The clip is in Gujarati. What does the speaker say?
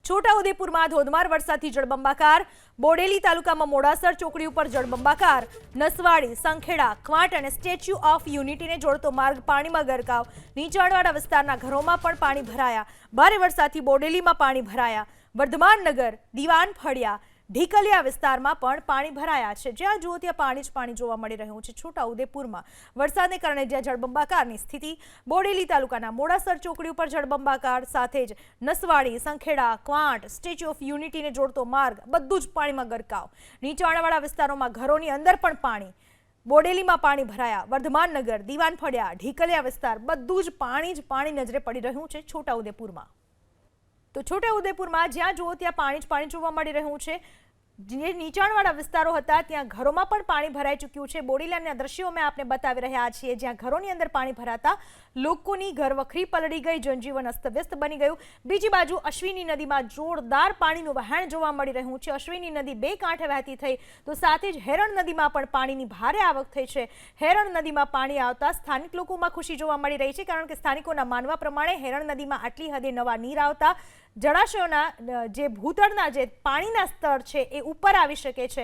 છોટાઉદેપુરમાં ધોધમાર વરસાદથી જળબંબાકાર, બોડેલી તાલુકામાં મોડાસર ચોકડી ઉપર જળબંબાકાર, નસવાડી, સંખેડા, ક્વાંટ અને સ્ટેચ્યુ ઓફ યુનિટીને જોડતો માર્ગ પાણીમાં ગરકાવ, નીચાણવાળા વિસ્તારના ઘરોમાં પણ પાણી ભરાયા, ભારે વરસાદથી બોડેલીમાં પાણી ભરાયા, વર્ધમાન નગર, દીવાન ફળિયા, ઢીકલિયા વિસ્તારમાં પણ પાણી ભરાયા છે। જ્યાં જુઓ ત્યાં પાણી જ પાણી જોવા મળી રહ્યું છે। છોટાઉદેપુરમાં વરસાદને કારણે જ્યાં જળબંબાકારની સ્થિતિ, બોડેલી તાલુકાના મોડાસર ચોકડી ઉપર જળબંબાકાર, સાથે જ નસવાડી, સંખેડા, ક્વાંટ, સ્ટેચ્યુ ઓફ યુનિટીને જોડતો માર્ગ બધું જ પાણીમાં ગરકાવ, નીચાણવાળા વિસ્તારોમાં ઘરોની અંદર પણ પાણી, બોડેલીમાં પાણી ભરાયા, વર્ધમાન નગર, દીવાન ફળિયા, ઢીકલિયા વિસ્તાર બધું જ પાણી નજરે પડી રહ્યું છે છોટાઉદેપુરમાં। તો છોટાઉદેપુરમાં જ્યાં જુઓ ત્યાં પાણી જ પાણી જોવા મળી રહ્યું છે। જે નીચાણવાળા વિસ્તારો હતા ત્યાં ઘરોમાં પણ પાણી ભરાઈ ચૂક્યું છે। બોડેલીના દ્રશ્યો અમે આપને બતાવી રહ્યા છીએ, જ્યાં ઘરોની અંદર પાણી ભરાતા લોકોની ઘરવખરી પલળી ગઈ, જનજીવન અસ્તવ્યસ્ત બની ગયું। બીજી બાજુ અશ્વિની નદીમાં જોરદાર પાણીનું વહેણ જોવા મળી રહ્યું છે। અશ્વિની નદી બે કાંઠે વહેતી થઈ તો સાથે જ હેરણ નદીમાં પણ પાણીની ભારે આવક થઈ છે। હેરણ નદીમાં પાણી આવતા સ્થાનિક લોકોમાં ખુશી જોવા મળી રહી છે, કારણ કે સ્થાનિકોના માનવા પ્રમાણે હેરણ નદીમાં આટલી હદે નવા નીર આવતા જળાશયોના જે ભૂતળના જે પાણીના સ્તર છે એ ઉપર આવી શકે છે।